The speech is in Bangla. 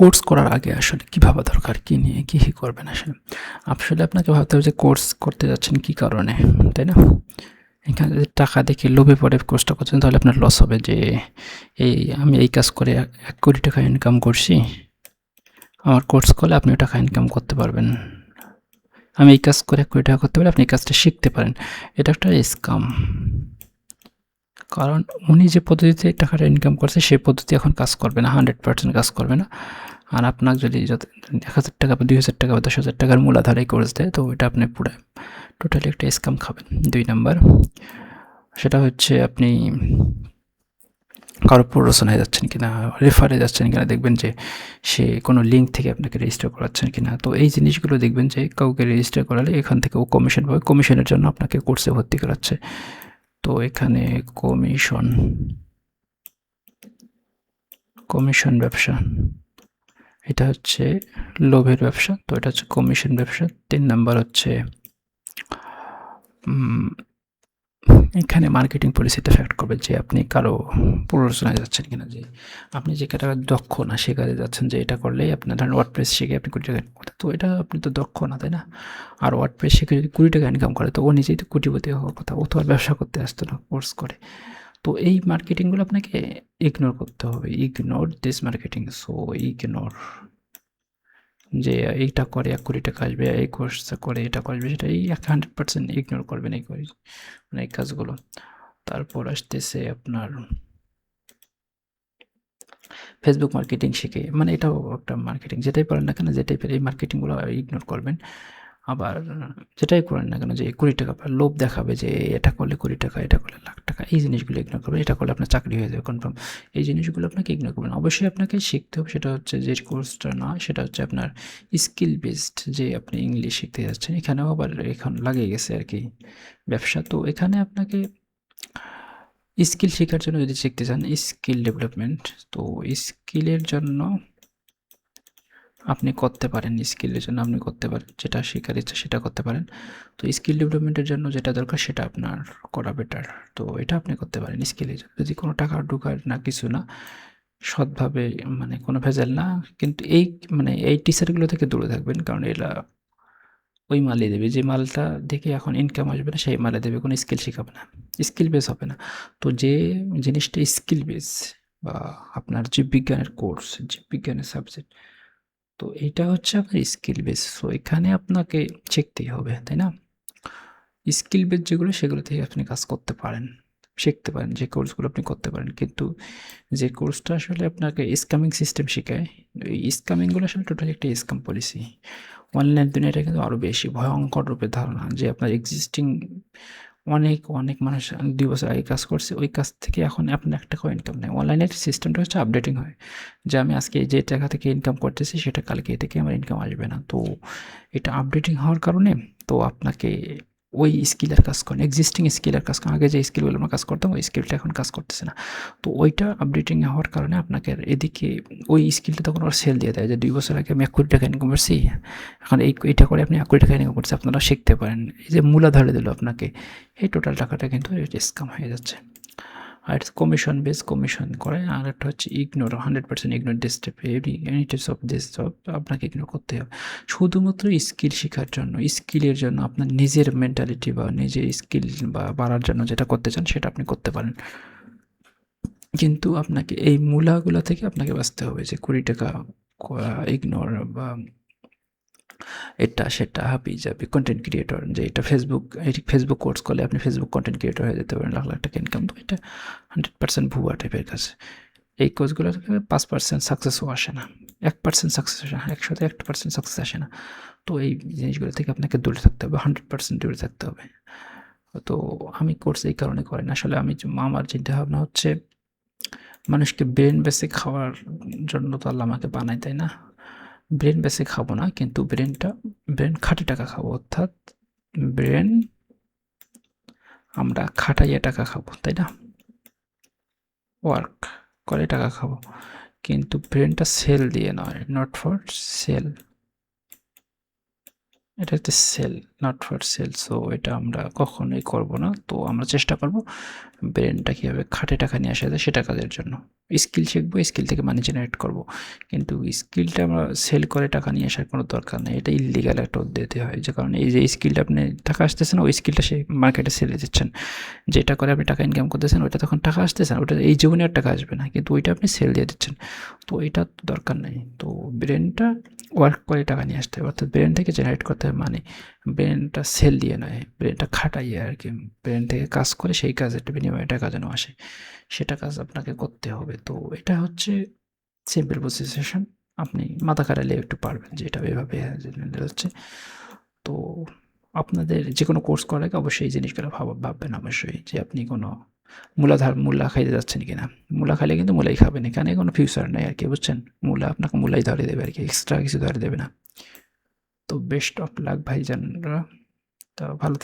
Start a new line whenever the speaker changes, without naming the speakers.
কোর্স করার আগে আসলে কী ভাবা দরকার, কী নিয়ে কী করবেন আসলে আপনাকে ভাবতে হবে যে কোর্স করতে যাচ্ছেন কী কারণে, তাই না? এখানে যদি টাকা দেখে লোভে পড়ে কোর্সটা করছেন তাহলে আপনার লস হবে। যে আমি এই কাজ করে 1 কোটি টাকা ইনকাম করছি, আমার কোর্স করলে আপনিও টাকা ইনকাম করতে পারবেন। আমি এই কাজ করে 1 কোটি টাকা করতে পারলে আপনি এই কাজটা শিখতে পারেন। এটা একটা স্কাম। কারণ উনি যে পদ্ধতিতে টাকাটা ইনকাম করছে সেই পদ্ধতি এখন কাজ করবে না, 100% কাজ করবে না। আর আপনাকে যদি 1,000 টাকা বা 2,000 টাকা বা 10,000 টাকার মূলাধারে কোর্স দেয়, তো ওইটা আপনি পুরো টোটালি একটা স্ক্যাম খাবেন। 2 নাম্বার, সেটা হচ্ছে আপনি কারো প্ররোচনায় যাচ্ছেন কিনা, রেফারে যাচ্ছেন কিনা, দেখবেন যে সে কোনো লিঙ্ক থেকে আপনাকে রেজিস্টার করাচ্ছেন কিনা। তো এই জিনিসগুলো দেখবেন যে কাউকে রেজিস্টার করালে এখান থেকে ও কমিশন পাবে, কমিশনের জন্য আপনাকে কোর্সে ভর্তি করাচ্ছে। তো এখানে কমিশন ব্যবসা, এটা হচ্ছে লোভের ব্যবসা। তো এটা হচ্ছে কমিশন ব্যবসা। 3 নাম্বার হচ্ছে এখানে মার্কেটিং পলিসিটা ফ্যাক্ট করবে যে আপনি কারো প্ররোচনায় যাচ্ছেন কিনা, যে আপনি যে কাজটা দক্ষ না সে কাজে যাচ্ছেন, যে এটা করলেই আপনার ধরেন ওয়ার্ডপ্রেস শিখে আপনি 1 কোটি টাকা ইনকাম করতে, তো এটা আপনি তো দক্ষ না, তাই না? আর ওয়ার্ডপ্রেস শিখে যদি 1 কোটি টাকা ইনকাম করে, তো ও নিজেই তো কোটিপতি হওয়ার কথা, ও তো আর ব্যবসা করতে আসতো না কোর্স করে। তো এই মার্কেটিংগুলো আপনাকে ইগনোর করতে হবে। Ignore this marketing. So ignore যে এইটা করে 1 কোটি টাকা আসবে, এই কোর্সটা করে এটা করবে, সেটা এই 100% ইগনোর করবেন এই মানে এই কাজগুলো। তারপর আসতেছে আপনার ফেসবুক মার্কেটিং শিখে, মানে এটাও একটা মার্কেটিং। যেটাই পারেন না কেন, যে টাইপের এই মার্কেটিংগুলো ইগনোর করবেন। আবার যেটাই করেন না কেন, যে 1 কোটি টাকা লোভ দেখাবে যে এটা করলে 1 কোটি টাকা, এটা করলে লাখ টাকা, এই জিনিসগুলো ইগনোর করবেন। এটা করলে আপনার চাকরি হয়ে যাবে কনফার্ম, এই জিনিসগুলো আপনাকে ইগনোর করবেন। অবশ্যই আপনাকে শিখতে হবে, সেটা হচ্ছে যে কোর্সটা না, সেটা হচ্ছে আপনার স্কিল বেসড, যে আপনি ইংলিশ শিখতে যাচ্ছেন। এখানেও আবার এখন লাগিয়ে গেছে আর কি ব্যবসা। তো এখানে আপনাকে স্কিল শেখার জন্য যদি শিখতে চান, স্কিল ডেভেলপমেন্ট, তো স্কিলের জন্য আপনি করতে পারেন, স্কিলের জন্য আপনি করতে পারেন, যেটা শেখার ইচ্ছা সেটা করতে পারেন। তো স্কিল ডেভেলপমেন্টের জন্য যেটা দরকার সেটা আপনার করা বেটার। তো এটা আপনি করতে পারেন স্কিলের জন্য, যদি কোনো টাকা ঢোকার না, কিছু না, সৎভাবে, মানে কোনো ভেজাল না। কিন্তু এই টিচারগুলো থেকে দূরে থাকবেন, কারণ এরা ওই মালই দেবে, যে মালটা দেখে এখন ইনকাম আসবে না সেই মালে দেবে, কোনো স্কিল শেখাবে না, স্কিল বেস হবে না। তো যে জিনিসটা স্কিল বেস, বা আপনার জীববিজ্ঞানের কোর্স, জীববিজ্ঞানের সাবজেক্ট, তো এটা হচ্ছে আপনার স্কিল বেস। সো এখানে আপনাকে শিখতেই হবে, তাই না? স্কিল বেস যেগুলো, সেগুলো থেকে আপনি কাজ করতে পারেন, শিখতে পারেন, যে কোর্সগুলো আপনি করতে পারেন। কিন্তু যে কোর্সটা আসলে আপনাকে স্ক্যামিং সিস্টেম শেখায়, এই স্ক্যামিংগুলো আসলে টোটালি একটা স্ক্যাম পলিসি। অনলাইন দুনিয়াটা কিন্তু আরও বেশি ভয়ঙ্কর রূপে ধারণা, যে আপনার এক্সিস্টিং অনেক মানুষ 2 বছর আগে কাজ করছে, ওই কাজ থেকে এখন আপনার 1 টাকাও ইনকাম নেই। অনলাইনের সিস্টেমটা হচ্ছে আপডেটিং হয়, যে আমি আজকে যে টাকা থেকে ইনকাম করতেছি সেটা কালকে থেকে আমার ইনকাম আসবে না। তো এটা আপডেটিং হওয়ার কারণে তো আপনাকে ওই স্কিলের কাজ করেন, এক্সিস্টিং স্কিলের কাজ করেন। আগে যে স্কিলগুলো আমরা কাজ করতাম ওই স্কিলটা এখন কাজ করতেছে না। তো ওইটা আপডেটিং হওয়ার কারণে আপনাকে এদিকে ওই স্কিলটা তখন ওরা সেল দিয়ে দেয়, যে 2 বছর আগে আমি 1 কোটি টাকা ইনকাম করছি, এখন এইটা করে আপনি 1 কোটি টাকা ইনকাম করছেন, আপনারা শিখতে পারেন। এই যে মূলাধারে দিল আপনাকে, এই টোটাল টাকাটা কিন্তু স্ক্যাম হয়ে যাচ্ছে। আর কমিশন বেস, কমিশন করে। আর একটা হচ্ছে ignore, 100% ignore this type, any types of this job আপনাকে ইগনোর করতে হবে। শুধুমাত্র স্কিল শেখার জন্য, স্কিলের জন্য, আপনার নিজের মেন্টালিটি বা নিজের স্কিল বা বাড়ার জন্য যেটা করতে চান সেটা আপনি করতে পারেন। কিন্তু আপনাকে এই মূলাগুলা থেকে আপনাকে বাঁচতে হবে, যে 20 টাকা ইগনোর, বা এটা সেটা হাবি যাবি কন্টেন্ট ক্রিয়েটর, যে এটা ফেসবুক কোর্স করলে আপনি ফেসবুক কন্টেন্ট ক্রিয়েটর হয়ে যেতে পারেন, লাখ লাখ টাকা ইনকাম। তো এটা 100% ভুয়া টাইপের কাজ। এই কোর্সগুলো থেকে 5% সাকসেসও আসে না, 1% সাকসেস আসে না, 1% সাকসেস আসে না। তো এই জিনিসগুলো থেকে আপনাকে দূরে থাকতে হবে, 100% দূরে থাকতে হবে। তো আমি কোর্স এই কারণে করি না আসলে, আমার চিন্তা ভাবনা হচ্ছে মানুষকে ব্রেন বেসে খাওয়ার জন্য তো আল্লাহ আমাকে বানায়, তাই না? ব্রেন বেসে খাবো না, কিন্তু ব্রেন খাটে টাকা খাবো, অর্থাৎ ব্রেন আমরা খাটাইয়ে টাকা খাবো, তাই না? ওয়ার্ক করে টাকা খাবো, কিন্তু ব্রেনটা সেল দিয়ে নয়, নট ফর সেল। এটা হচ্ছে sale, not for sale. So এটা আমরা কখনোই করব না। তো আমরা চেষ্টা করব ব্রেনটা কীভাবে খাটে টাকা নিয়ে আসা যায় সেটা কাজের জন্য। স্কিল শিখবো, স্কিল থেকে মানি জেনারেট করব। কিন্তু স্কিলটা আমরা সেল করে টাকা নিয়ে আসার কোনো দরকার নেই। এটা ইল্লিগাল একটা উদ্দেশ্যে হয়, যে কারণে এই যে স্কিলটা আপনি টাকা আসতেছে না, ওই স্কিলটা সেই মার্কেটে সেলে দিচ্ছেন। যেটা করে আপনি টাকা ইনকাম করতেছেন, ওইটা তখন টাকা আসতেছে না, ওটা এই জীবনে আর টাকা আসবে না, কিন্তু ওইটা আপনি সেল দিয়ে দিচ্ছেন। তো এটা দরকার নেই। তো ব্রেনটা ওয়ার্ক করে টাকা নিয়ে আসতে হবে, অর্থাৎ ব্রেন থেকে জেনারেট করতে হবে মানি। ব্রেনটা সেল দিয়ে নয়, ব্রেনটা খাটাইয়ে আর কি, ব্রেন থেকে কাজ করে সেই কাজের বিনিময়ে টাকা যেন আসে, সেটা কাজ আপনাকে করতে হবে। তো এটা হচ্ছে সিম্পল প্রসেসেশন। আপনি মাথা খাটালে একটু পারবেন যে এটা এভাবে হচ্ছে। তো আপনাদের যে কোনো কোর্স করার আগে অবশ্যই এই জিনিসগুলো ভাববেন অবশ্যই, যে আপনি কোনো মূলা খাইতে যাচ্ছেন কিনা। মূলা খাইলে কিন্তু মূলাই খাবেন, এখানে কোনো ফিউচার নেই আর কি, বুঝছেন। মূলা আপনাকে মূলাই ধরে দেবে আর কি, এক্সট্রা কিছু ধরে দেবে না। তো বেস্ট অফ লাক ভাইজানরা। তো ভালো